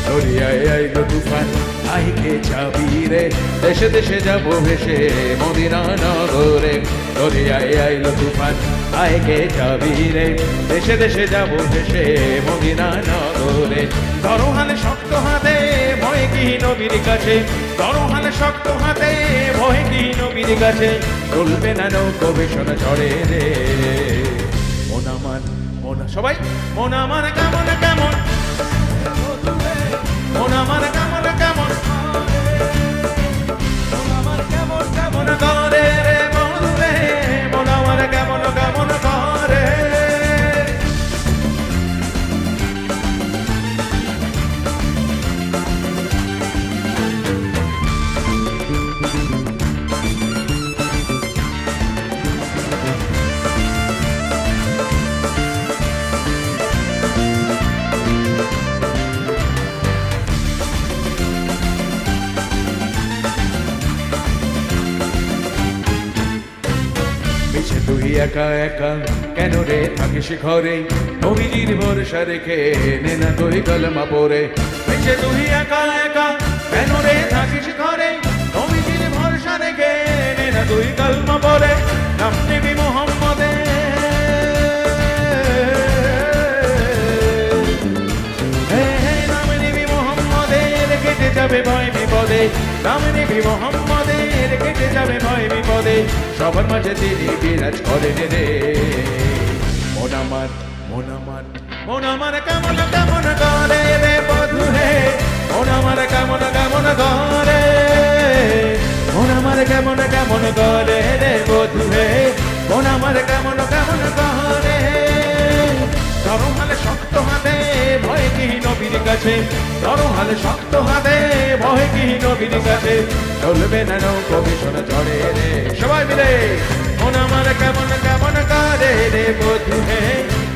দরিয়ায় আইলো তুফান আইকে যাবি রে দেশে দেশে যাবো ভেসে মদিনা নগরে দরিয়ায় আইলো তুফান আইকে যাবি রে দেশে দেশে যাবো ভেসে মদিনা নগরে ধরো হালে শক্ত হাতে ভয় কি নবীর কাছে ধরো হালে শক্ত হাতে ভয় কি নবীর কাছে চলবে না নৌকো ভীষণ ঝড়ে রে মন আমার মন সবাই মন আমার কেমন কেমন মন আমার কেমন কেমন মন আমার কেমন কেমন করে রে মন রে মন আমার কেমন কেমন করে একা একা কেন রে থাকিস ঘরে নবীজির ভরসা রেখে নে না তুই কলমা পড়ে বেঁচে তুই একা একা কেন রে থাকিস ঘরে নবীজির ভরসা রেখে নে না তুই কলমা পড়ে নাম নিবি মোহাম্মদে নাম নিবি মোহাম্মদের কেটে যাবে ভয় বিপদে নাম নিবি মোহাম্মদের কেটে যাবে ভয় বিপদে সবার মাঝে তিনি বিরাজ করেন রে মন আমার মন আমার মন আমার কেমন কেমন করে রে বধু হে মন আমার কেমন কেমন করে মন আমার কেমন কেমন করে রে বধু হে মন আমার কেমন কেমন করে নরম হালে শক্ত হাতে ভয় কি নবীর কাছে নরম হালে শক্ত হাতে ভয় কি নবীর কাছে চলবে না নৌকো ভীষণ চড়ে রে সবাই মিলে মন আমার কেমন কেমন করে রে বধু হে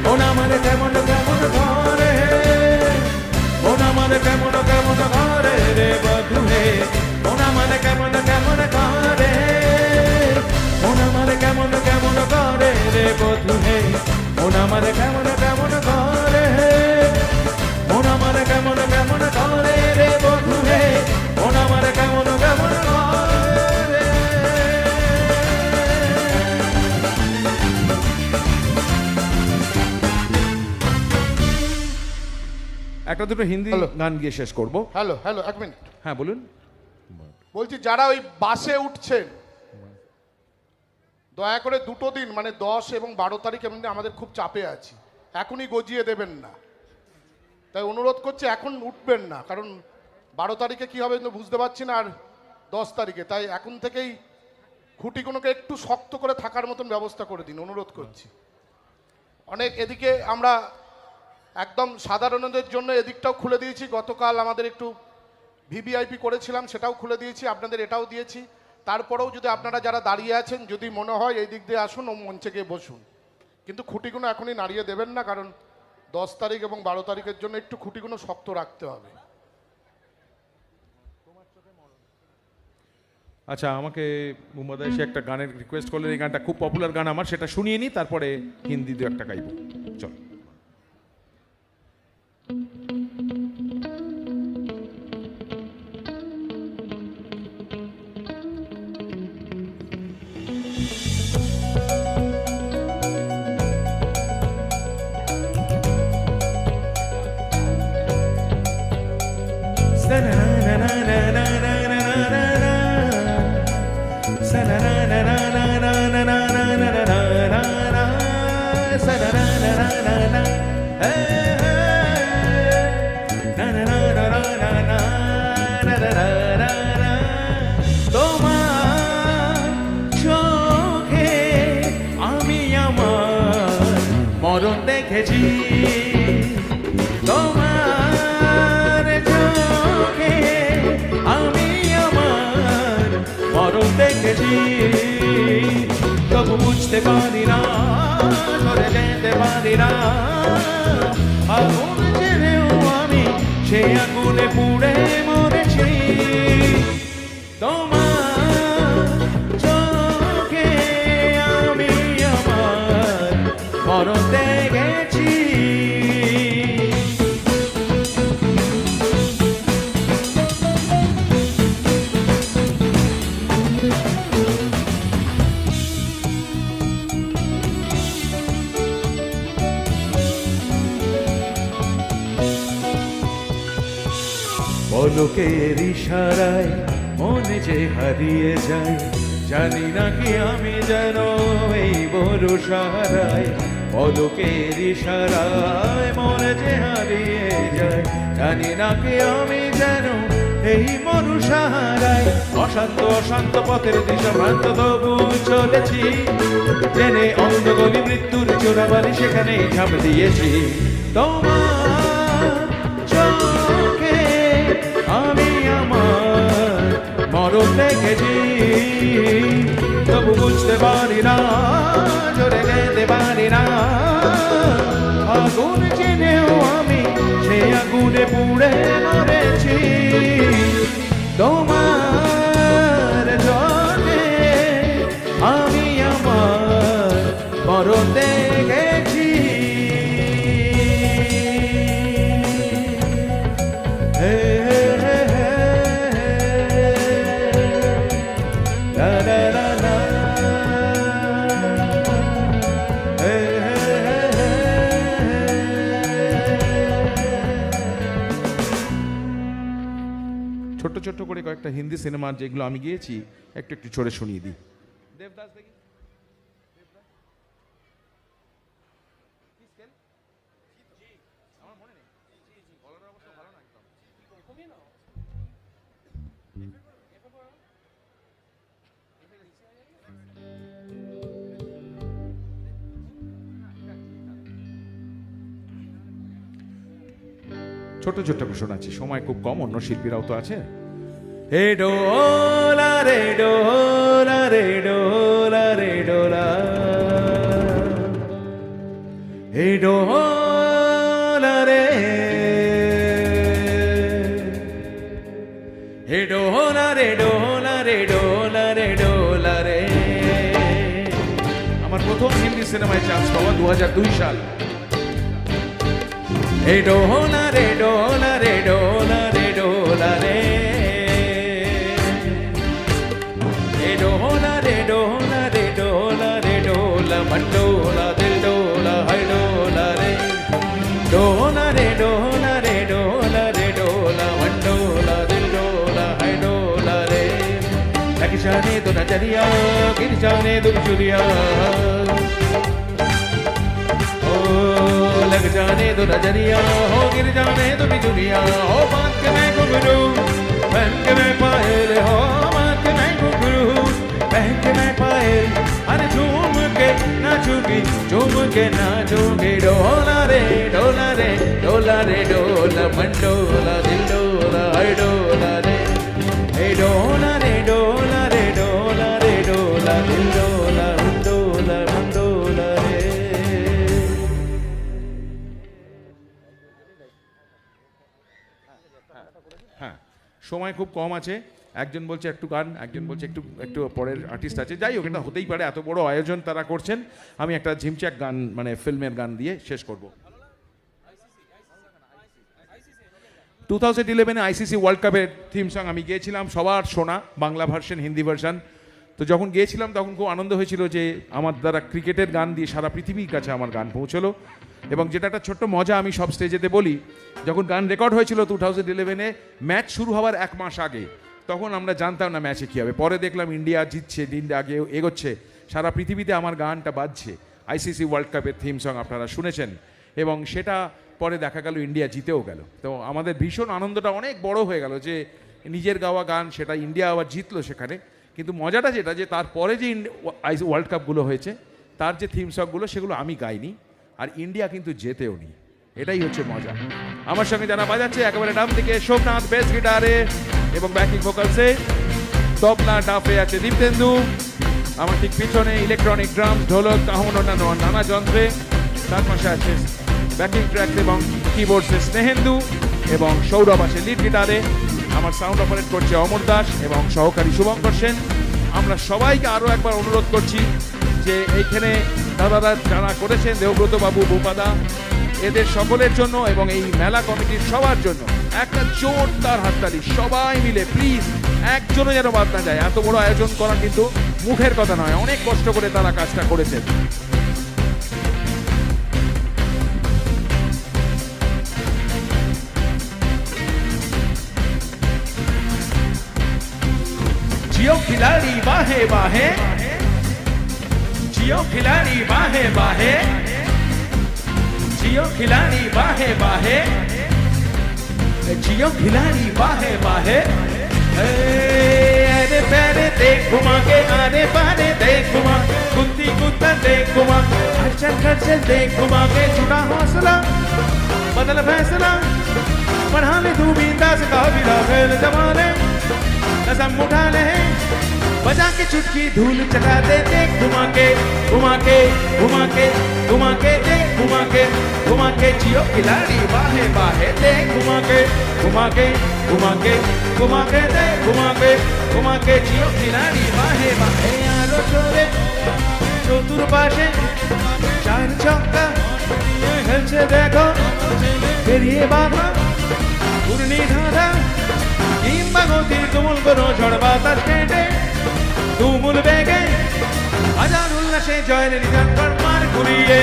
মন আমার কেমন কেমন করে মন আমার কেমন কেমন করে রে বধু হে মন আমার কেমন কেমন করে মন আমার কেমন কেমন করে রে বধু হে মন আমার কেমন কেমন করে মন আমার কেমন কেমন করে রে বধু হে মন আমার কেমন কেমন করে একটা দুটো হিন্দি হ্যালো। গান গিয়ে শেষ করব। হ্যালো হ্যালো এক মিনিট হ্যাঁ বলুন। বলছি যারা ওই বাসে উঠছেন দয়া করে দুটো দিন মানে 10 এবং 12 তারিখ এমনি আমাদের খুব চাপে আছি এখনই গজিয়ে দেবেন না তাই অনুরোধ করছি এখন উঠবেন না কারণ 12 তারিখে কি হবে বুঝতে পারছি না আর 10 তারিখে তাই এখন থেকেই খুঁটিগুলোকে একটু শক্ত করে থাকার মতন ব্যবস্থা করে দিন অনুরোধ করছি অনেক এদিকে আমরা একদম সাধারণদের জন্য এদিকটাও খুলে দিয়েছি গতকাল আমাদের একটু ভিভিআইপি করেছিলাম সেটাও খুলে দিয়েছি আপনাদের এটাও দিয়েছি তারপরেও যদি আপনারা যারা দাঁড়িয়ে আছেন যদি মনে হয় এই দিক দিয়ে আসুন ও মঞ্চে গিয়ে বসুন কিন্তু খুঁটিগুলো এখনই নাড়িয়ে দেবেন না কারণ 10 তারিখ এবং 12 তারিখের জন্য একটু খুঁটিগুলো শক্ত রাখতে হবে আচ্ছা আমাকে মুহাম্মদ আয়েশা একটা গানের রিকোয়েস্ট করলেন এই গানটা খুব পপুলার গান আমার সেটা শুনিয়ে নিই তারপরে হিন্দি দু একটা গাইব চল তোমার চোখে আমি আমার মরণ দেখেছি তোমার চোখে আমি আমার মরণ দেখেছি তবু বুঝতে পারি না ধরে যেতে পারি না আগুন জেনেও আমি সে আগুনে পুড়ে মরেছি তোমার চোখে আমি আমার মরণ দেখেছি পলকের ইশারায় মনে যে হারিয়ে যায় জানি না কি আমি যেন এই বড় সারায় পলকের ইশারায় মনে যে হারিয়ে যায় জানি না কি আমি যেন এই মরু সাহারায় অশান্ত অশান্ত পথের দিশা ভ্রান্ত তবু চলেছি জেনে অন্ধ গলি মৃত্যুর চোরাবালি সেখানে ঝাঁপ দিয়েছি তোমার চোখে আমি আমার মরণ দেখেছি তবু বুঝতে পারি না জোরে যেতে পারি না আগুন জেনেও আমি সে আগুনে পুড়ে মরেছি তোমার জন্যে আমি আমার ছোট করে কয়েকটা হিন্দি সিনেমার যেগুলো আমি গিয়েছি একটু একটু ছোড়ে শুনিয়ে দিই। দেবদাস দেখি। ছোট ছোট করে শোনাচ্ছি, সময় খুব কম, অন্য শিল্পীরাও তো আছে। হে ডোলা রে ডোলা রে ডোলা রে ডোলা, হে ডোলা রে, হে ডোলা রে ডোলা রে ডোলা রে ডোলা রে। আমার প্রথম হিন্দি সিনেমায় চান্স পাওয়া 2002 সাল। হে ডোলা রে ডোলা রে ডোলা রে ডোলা রে, হে ডোলা রে ডোলা রে ডোলা রে ডোলা, মন্ডোলা দিল ডোলা হাই ডোলা রে, ডোলা রে ডোলা রে ডোলা রে ডোলা, মন্ডোলা দিল ডोला हाय डोला रे, लग जाने दो नजरिया गिर जाने दो चुरिया, लग जाने दो नजरिया हो गिर जाने दो बिजुलिया, हो बात के मैं घुंघरू बन के मैं पायल, हो बात के मैं घुंघरू बन के मैं पायल, अरे झूम के नाचूंगी झूम के नाचूंगी, डोला रे डोला रे डोला रे डोला मंडोला दिल डोला हाय डोला रे, हे डोला रे डोला रे डोला रे डोला दिल डोला मंडोला मंडोला रे। হ্যাঁ, সময় খুব কম আছে। একজন বলছে একটু গান, একজন বলছে একটু একটু পরের আর্টিস্ট আছে। যাই হোক, এটা হতেই পারে, এত বড় আয়োজন তারা করছেন। আমি একটা ঝিমচাক গান মানে ফিল্মের গান দিয়ে শেষ করব। 2011 আইসিসি ওয়ার্ল্ড কাপের থিম সং আমি গিয়েছিলাম, সবার শোনা, বাংলা ভার্সন হিন্দি ভার্সন। তো যখন গিয়েছিলাম তখন খুব আনন্দ হয়েছিল যে আমার দ্বারা ক্রিকেটের গান দিয়ে সারা পৃথিবীর কাছে আমার গান পৌঁছলো। এবং যেটা একটা ছোট্ট মজা আমি সব স্টেজেতে বলি, যখন গান রেকর্ড হয়েছিল 2011-এ, ম্যাচ শুরু হওয়ার 1 মাস আগে, তখন আমরা জানতাম না ম্যাচে কী হবে। পরে দেখলাম ইন্ডিয়া জিতছে, দিন আগে এগোচ্ছে, সারা পৃথিবীতে আমার গানটা বাজছে। আইসিসি ওয়ার্ল্ড কাপের থিম সং আপনারা শুনেছেন, এবং সেটা পরে দেখা গেল ইন্ডিয়া জিতেও গেল। তো আমাদের ভীষণ আনন্দটা অনেক বড় হয়ে গেল যে নিজের গাওয়া গান, সেটা ইন্ডিয়া আবার জিতলো সেখানে। কিন্তু মজাটা যেটা, যে তারপরে যে ওয়ার্ল্ড কাপগুলো হয়েছে তার যে থিম সংগুলো সেগুলো আমি গাইনি, আর ইন্ডিয়া কিন্তু জেতেও নি। এটাই হচ্ছে মজা। আমার সঙ্গে যারা বাজাচ্ছে, একেবারে ডান থেকে সোমনাথ বেস গিটারে এবং ব্যাকিং ভোকালসে, তবলা ডাফে আছে দীপতেন্দু, আমার ঠিক পিছনে ইলেকট্রনিক ড্রাম, ঢোলক, কাহন, অন্যান্য নানা যন্ত্রে, তার পাশে আছে ব্যাকিং ট্র্যাক এবং কিবোর্ডসে স্নেহেন্দু, এবং সৌরভ আছে লিড গিটারে। আমার সাউন্ড অপারেট করছে অমর দাস এবং সহকারী শুভঙ্কর সেন। আমরা সবাইকে আরও একবার অনুরোধ করছি যে এইখানে দাদারা যারা করেছেন, দেবব্রত বাবু, ভূপাদা, এদের সকলের জন্য এবং এই মেলা কমিটির সবার জন্য একটা জোরদার হাততালি। সবাই মিলে প্লিজ, একজনও যেন বাদ না যায়। এত বড় আয়োজন করা কিন্তু মুখের কথা নয়, অনেক কষ্ট করে তারা কাজটা করেছেন। जियो खिलाड़ी बाहे बाहे, जियो खिलाड़ी बाहे बाहे, जियो खिलाड़ी बाहे बाहे, जियो खिलाड़ी बाहे बाहे, अरे पैरे देख घुमा के, आने पाने देख घुमा, कुत्ती कुत्ता देख घुमा, खर्चल खर्चल देख घुमा के, छुटा हौसला बदल फैसला, बढ़ा ले तू बिंदास का बिला खेल जमाने, नज़म उठा ले बजा के चुटकी धूल चला दे, देख घुमा के घुमा के घुमा के घुमा के, देख घुमा के घुमा के, जियो खिलाड़ी बाहे बाहे, देख घुमा के घुमा के घुमा के घुमा के, देख घुमा के जियो खिलाड़ी बाहे बाहे। यारो चोरे चतुर पाशे चार चौका खेलছে देखो, বেরিয়ে বাধা ঘূর্ণি ধারা, কিংবা গতির তুমুল কোনো ঝড় বাতাস কেটে তুমুল বেগে হাজার উল্লাস আকাশে জয়ের নিধান কর মার ঘুরিয়ে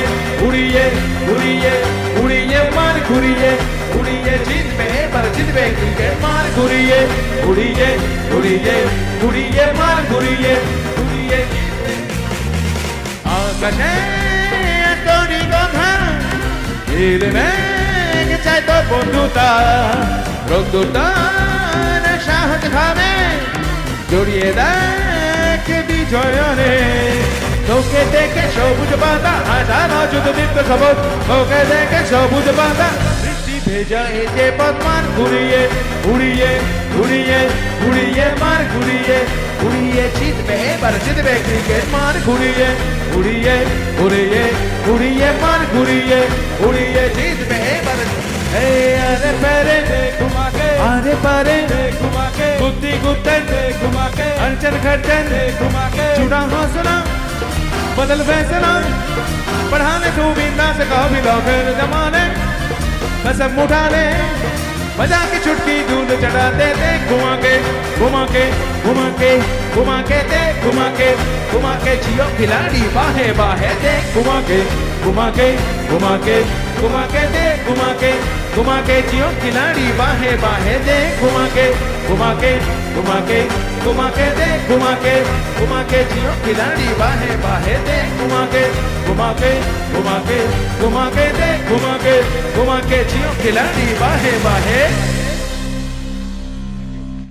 উড়িয়ে উড়িয়ে উড়িয়ে মার ঘুরিয়ে উড়িয়ে জিতবে এবার জিতবে ক্রিকেট মার ঘুরিয়ে উড়িয়ে উড়িয়ে উড়িয়ে মার ঘুরিয়ে উড়িয়ে আকাশে তরি কথা মেঘ চাই তো বন্ধুতা রোদ্দুরটার সাহস ভাবে জড়িয়ে দেখ বিজয়নে তোকে দেখে সবুজ পাতা হাজার যুদ্ধ দীপ্ত খবর তোকে দেখে সবুজ পাতা বৃষ্টি ভেজা এই যে পথমান ঘুরিয়ে উড়িয়ে উড়িয়ে উড়িয়ে মার ঘুরিয়ে উড়িয়ে জিতবে এবার জিতবে ক্রিকেট মার ঘুরিয়ে উড়িয়ে উড়িয়ে উড়িয়ে মার ঘুরিয়ে উড়িয়ে জিতবে এবার আরে পারে ঘুমাকে আরে পারে ঘুমাকে বুদ্ধি গুপ্তে घुमाके अड़चन खड़चन घुमाके छुड़ा हौसला बदल फैसला बढ़ाने तू बिंदा से कहो भी लौकर जमाने कसम उठाने बजा के छुटकी दूध चढ़ाते थे घुमाके घुमाके घुमाके घुमाके दे घुमाके घुमाके जियो खिलाड़ी बाहे बाहे दे घुमाके घुमाके घुमाके घुमाके दे घुमाके घुमाके जियो खिलाड़ी बाहे बाहे दे घुमाके घुमाके घुमाके घुमाके दे घुमाके घुमाके जियो खिलाड़ी बाहे बाहे दे घुमाके घुमाके घुमाके घुमाके दे घुमाके घुमाके जियो खिलाड़ी बाहे बाहे